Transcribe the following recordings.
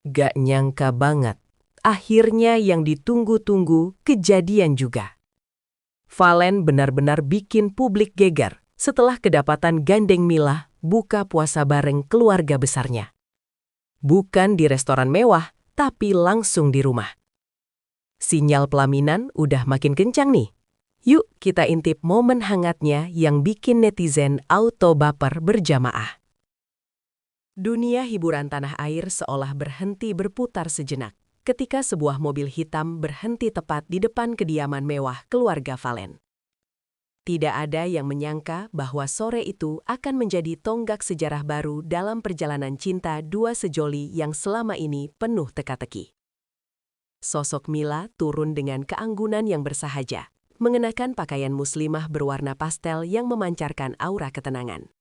Gak nyangka banget. Akhirnya yang ditunggu-tunggu kejadian juga. Valen benar-benar bikin publik geger setelah kedapatan gandeng Mila buka puasa bareng keluarga besarnya. Bukan di restoran mewah, tapi langsung di rumah. Sinyal pelaminan udah makin kencang nih. Yuk kita intip momen hangatnya yang bikin netizen auto baper berjamaah. Dunia hiburan tanah air seolah berhenti berputar sejenak ketika sebuah mobil hitam berhenti tepat di depan kediaman mewah keluarga Valen. Tidak ada yang menyangka bahwa sore itu akan menjadi tonggak sejarah baru dalam perjalanan cinta dua sejoli yang selama ini penuh teka-teki. Sosok Mila turun dengan keanggunan yang bersahaja, mengenakan pakaian muslimah berwarna pastel yang memancarkan aura ketenangan.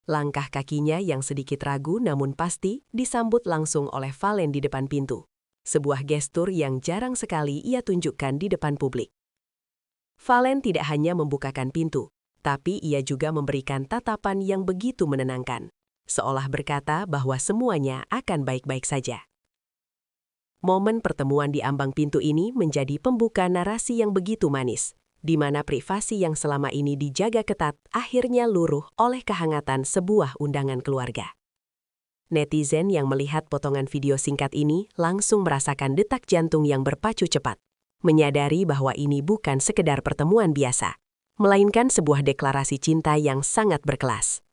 Langkah kakinya yang sedikit ragu namun pasti disambut langsung oleh Valen di depan pintu. Sebuah gestur yang jarang sekali ia tunjukkan di depan publik. Valen tidak hanya membukakan pintu, tapi ia juga memberikan tatapan yang begitu menenangkan, seolah berkata bahwa semuanya akan baik-baik saja. Momen pertemuan di ambang pintu ini menjadi pembuka narasi yang begitu manis, di mana privasi yang selama ini dijaga ketat akhirnya luruh oleh kehangatan sebuah undangan keluarga. Netizen yang melihat potongan video singkat ini langsung merasakan detak jantung yang berpacu cepat, menyadari bahwa ini bukan sekedar pertemuan biasa, melainkan sebuah deklarasi cinta yang sangat berkelas.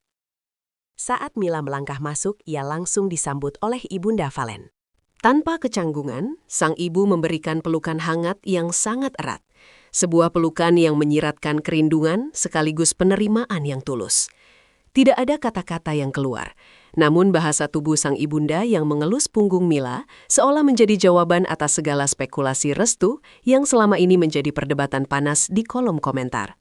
Saat Mila melangkah masuk, ia langsung disambut oleh ibunda Valen. Tanpa kecanggungan, sang ibu memberikan pelukan hangat yang sangat erat. Sebuah pelukan yang menyiratkan kerinduan sekaligus penerimaan yang tulus. Tidak ada kata-kata yang keluar, namun bahasa tubuh sang ibunda yang mengelus punggung Mila seolah menjadi jawaban atas segala spekulasi restu yang selama ini menjadi perdebatan panas di kolom komentar.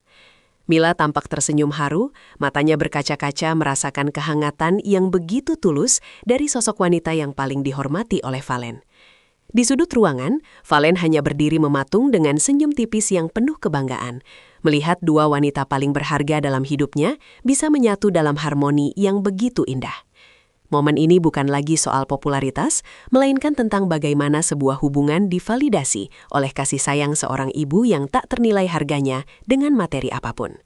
Mila tampak tersenyum haru, matanya berkaca-kaca merasakan kehangatan yang begitu tulus dari sosok wanita yang paling dihormati oleh Valen. Di sudut ruangan, Valen hanya berdiri mematung dengan senyum tipis yang penuh kebanggaan. Melihat dua wanita paling berharga dalam hidupnya bisa menyatu dalam harmoni yang begitu indah. Momen ini bukan lagi soal popularitas, melainkan tentang bagaimana sebuah hubungan divalidasi oleh kasih sayang seorang ibu yang tak ternilai harganya dengan materi apapun.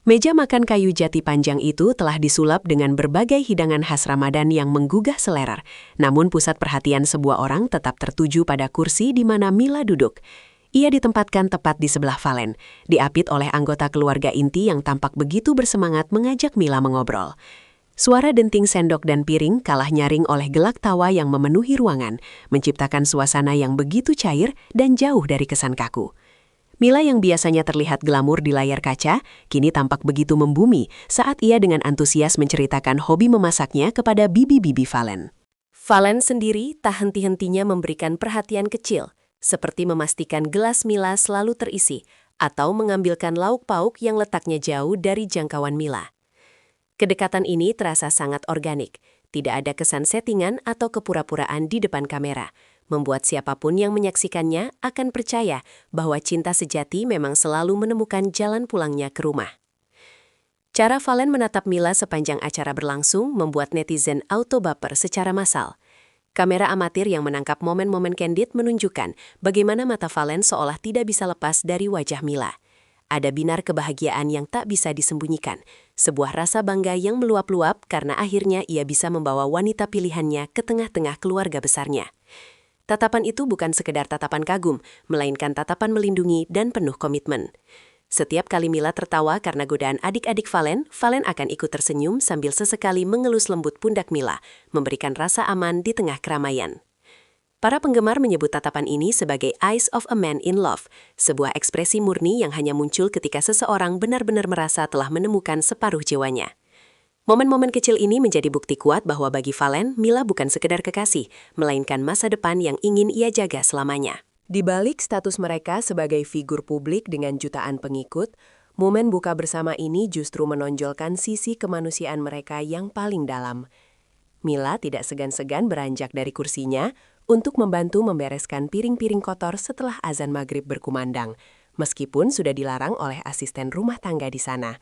Meja makan kayu jati panjang itu telah disulap dengan berbagai hidangan khas Ramadan yang menggugah selera, namun pusat perhatian sebuah orang tetap tertuju pada kursi di mana Mila duduk. Ia ditempatkan tepat di sebelah Valen, diapit oleh anggota keluarga inti yang tampak begitu bersemangat mengajak Mila mengobrol. Suara denting sendok dan piring kalah nyaring oleh gelak tawa yang memenuhi ruangan, menciptakan suasana yang begitu cair dan jauh dari kesan kaku. Mila yang biasanya terlihat glamur di layar kaca, kini tampak begitu membumi saat ia dengan antusias menceritakan hobi memasaknya kepada bibi-bibi Valen. Valen sendiri tak henti-hentinya memberikan perhatian kecil, seperti memastikan gelas Mila selalu terisi, atau mengambilkan lauk pauk yang letaknya jauh dari jangkauan Mila. Kedekatan ini terasa sangat organik, tidak ada kesan settingan atau kepura-puraan di depan kamera, membuat siapapun yang menyaksikannya akan percaya bahwa cinta sejati memang selalu menemukan jalan pulangnya ke rumah. Cara Valen menatap Mila sepanjang acara berlangsung membuat netizen auto baper secara massal. Kamera amatir yang menangkap momen-momen candid menunjukkan bagaimana mata Valen seolah tidak bisa lepas dari wajah Mila. Ada binar kebahagiaan yang tak bisa disembunyikan, sebuah rasa bangga yang meluap-luap karena akhirnya ia bisa membawa wanita pilihannya ke tengah-tengah keluarga besarnya. Tatapan itu bukan sekedar tatapan kagum, melainkan tatapan melindungi dan penuh komitmen. Setiap kali Mila tertawa karena godaan adik-adik Valen akan ikut tersenyum sambil sesekali mengelus lembut pundak Mila, memberikan rasa aman di tengah keramaian. Para penggemar menyebut tatapan ini sebagai eyes of a man in love, sebuah ekspresi murni yang hanya muncul ketika seseorang benar-benar merasa telah menemukan separuh jiwanya. Momen-momen kecil ini menjadi bukti kuat bahwa bagi Valen, Mila bukan sekedar kekasih, melainkan masa depan yang ingin ia jaga selamanya. Di balik status mereka sebagai figur publik dengan jutaan pengikut, momen buka bersama ini justru menonjolkan sisi kemanusiaan mereka yang paling dalam. Mila tidak segan-segan beranjak dari kursinya untuk membantu membereskan piring-piring kotor setelah azan maghrib berkumandang, meskipun sudah dilarang oleh asisten rumah tangga di sana.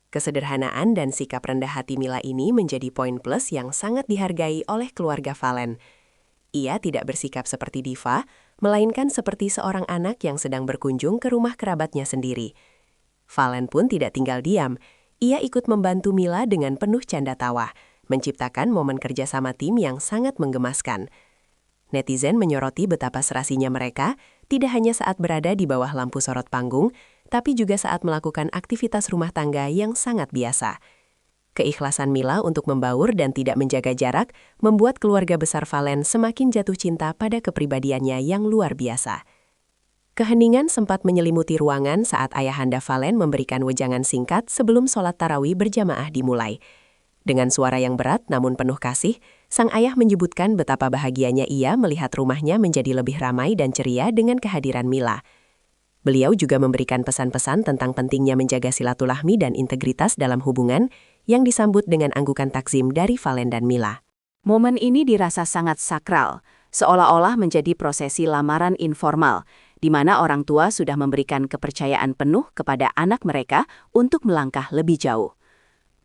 Kesederhanaan dan sikap rendah hati Mila ini menjadi poin plus yang sangat dihargai oleh keluarga Valen. Ia tidak bersikap seperti diva, melainkan seperti seorang anak yang sedang berkunjung ke rumah kerabatnya sendiri. Valen pun tidak tinggal diam. Ia ikut membantu Mila dengan penuh canda tawa, menciptakan momen kerjasama tim yang sangat menggemaskan. Netizen menyoroti betapa serasinya mereka, tidak hanya saat berada di bawah lampu sorot panggung, tapi juga saat melakukan aktivitas rumah tangga yang sangat biasa. Keikhlasan Mila untuk membaur dan tidak menjaga jarak membuat keluarga besar Valen semakin jatuh cinta pada kepribadiannya yang luar biasa. Keheningan sempat menyelimuti ruangan saat ayahanda Valen memberikan wejangan singkat sebelum sholat tarawih berjamaah dimulai. Dengan suara yang berat namun penuh kasih, sang ayah menyebutkan betapa bahagianya ia melihat rumahnya menjadi lebih ramai dan ceria dengan kehadiran Mila. Beliau juga memberikan pesan-pesan tentang pentingnya menjaga silaturahmi dan integritas dalam hubungan yang disambut dengan anggukan takzim dari Valen dan Mila. Momen ini dirasa sangat sakral, seolah-olah menjadi prosesi lamaran informal, di mana orang tua sudah memberikan kepercayaan penuh kepada anak mereka untuk melangkah lebih jauh.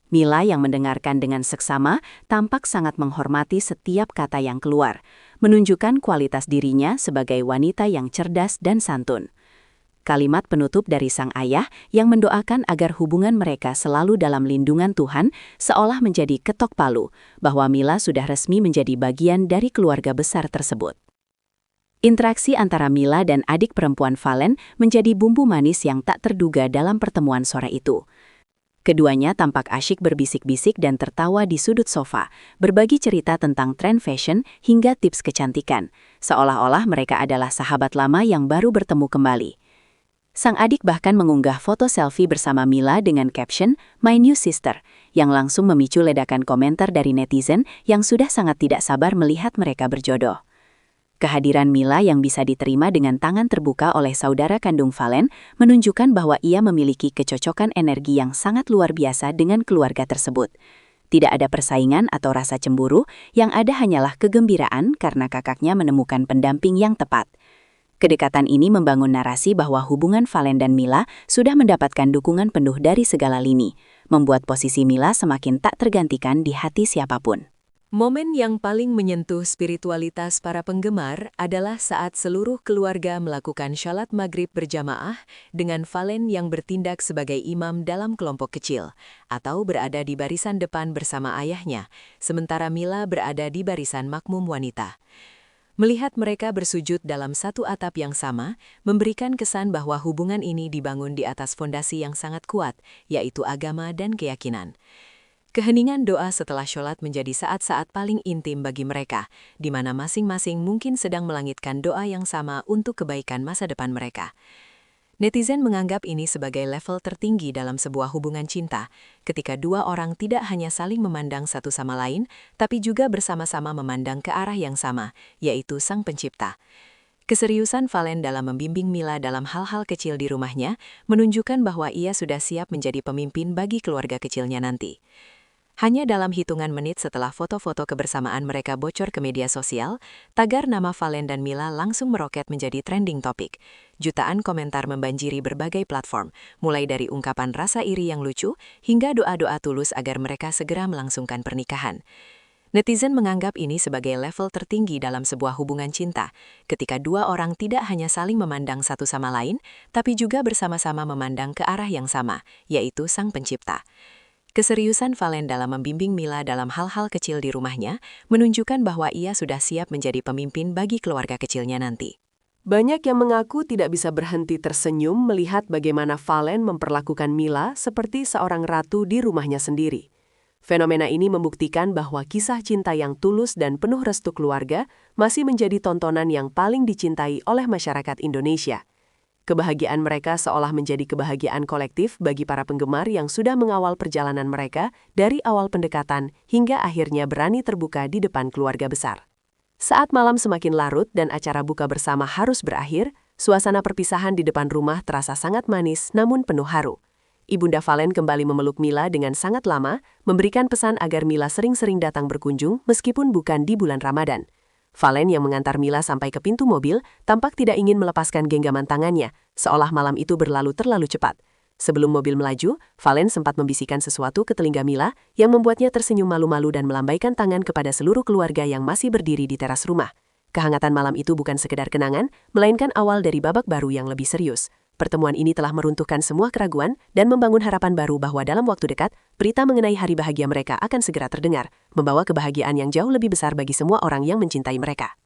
Mila yang mendengarkan dengan seksama tampak sangat menghormati setiap kata yang keluar, menunjukkan kualitas dirinya sebagai wanita yang cerdas dan santun. Kalimat penutup dari sang ayah yang mendoakan agar hubungan mereka selalu dalam lindungan Tuhan seolah menjadi ketok palu bahwa Mila sudah resmi menjadi bagian dari keluarga besar tersebut. Interaksi antara Mila dan adik perempuan Valen menjadi bumbu manis yang tak terduga dalam pertemuan sore itu. Keduanya tampak asyik berbisik-bisik dan tertawa di sudut sofa, berbagi cerita tentang tren fashion hingga tips kecantikan, seolah-olah mereka adalah sahabat lama yang baru bertemu kembali. Sang adik bahkan mengunggah foto selfie bersama Mila dengan caption "My New Sister", yang langsung memicu ledakan komentar dari netizen yang sudah sangat tidak sabar melihat mereka berjodoh. Kehadiran Mila yang bisa diterima dengan tangan terbuka oleh saudara kandung Valen menunjukkan bahwa ia memiliki kecocokan energi yang sangat luar biasa dengan keluarga tersebut. Tidak ada persaingan atau rasa cemburu, yang ada hanyalah kegembiraan karena kakaknya menemukan pendamping yang tepat. Kedekatan ini membangun narasi bahwa hubungan Valen dan Mila sudah mendapatkan dukungan penuh dari segala lini, membuat posisi Mila semakin tak tergantikan di hati siapapun. Momen yang paling menyentuh spiritualitas para penggemar adalah saat seluruh keluarga melakukan syalat maghrib berjamaah dengan Valen yang bertindak sebagai imam dalam kelompok kecil atau berada di barisan depan bersama ayahnya, sementara Mila berada di barisan makmum wanita. Melihat mereka bersujud dalam satu atap yang sama, memberikan kesan bahwa hubungan ini dibangun di atas fondasi yang sangat kuat, yaitu agama dan keyakinan. Keheningan doa setelah sholat menjadi saat-saat paling intim bagi mereka, di mana masing-masing mungkin sedang melangitkan doa yang sama untuk kebaikan masa depan mereka. Netizen menganggap ini sebagai level tertinggi dalam sebuah hubungan cinta, ketika dua orang tidak hanya saling memandang satu sama lain, tapi juga bersama-sama memandang ke arah yang sama, yaitu Sang Pencipta. Keseriusan Valen dalam membimbing Mila dalam hal-hal kecil di rumahnya menunjukkan bahwa ia sudah siap menjadi pemimpin bagi keluarga kecilnya nanti. Hanya dalam hitungan menit setelah foto-foto kebersamaan mereka bocor ke media sosial, tagar nama Valen dan Mila langsung meroket menjadi trending topik. Jutaan komentar membanjiri berbagai platform, mulai dari ungkapan rasa iri yang lucu hingga doa-doa tulus agar mereka segera melangsungkan pernikahan. Netizen menganggap ini sebagai level tertinggi dalam sebuah hubungan cinta, ketika dua orang tidak hanya saling memandang satu sama lain, tapi juga bersama-sama memandang ke arah yang sama, yaitu Sang Pencipta. Keseriusan Valen dalam membimbing Mila dalam hal-hal kecil di rumahnya menunjukkan bahwa ia sudah siap menjadi pemimpin bagi keluarga kecilnya nanti. Banyak yang mengaku tidak bisa berhenti tersenyum melihat bagaimana Valen memperlakukan Mila seperti seorang ratu di rumahnya sendiri. Fenomena ini membuktikan bahwa kisah cinta yang tulus dan penuh restu keluarga masih menjadi tontonan yang paling dicintai oleh masyarakat Indonesia. Kebahagiaan mereka seolah menjadi kebahagiaan kolektif bagi para penggemar yang sudah mengawal perjalanan mereka dari awal pendekatan hingga akhirnya berani terbuka di depan keluarga besar. Saat malam semakin larut dan acara buka bersama harus berakhir, suasana perpisahan di depan rumah terasa sangat manis namun penuh haru. Ibunda Valen kembali memeluk Mila dengan sangat lama, memberikan pesan agar Mila sering-sering datang berkunjung meskipun bukan di bulan Ramadan. Valen yang mengantar Mila sampai ke pintu mobil tampak tidak ingin melepaskan genggaman tangannya, seolah malam itu berlalu terlalu cepat. Sebelum mobil melaju, Valen sempat membisikkan sesuatu ke telinga Mila yang membuatnya tersenyum malu-malu dan melambaikan tangan kepada seluruh keluarga yang masih berdiri di teras rumah. Kehangatan malam itu bukan sekedar kenangan, melainkan awal dari babak baru yang lebih serius. Pertemuan ini telah meruntuhkan semua keraguan dan membangun harapan baru bahwa dalam waktu dekat, berita mengenai hari bahagia mereka akan segera terdengar, membawa kebahagiaan yang jauh lebih besar bagi semua orang yang mencintai mereka.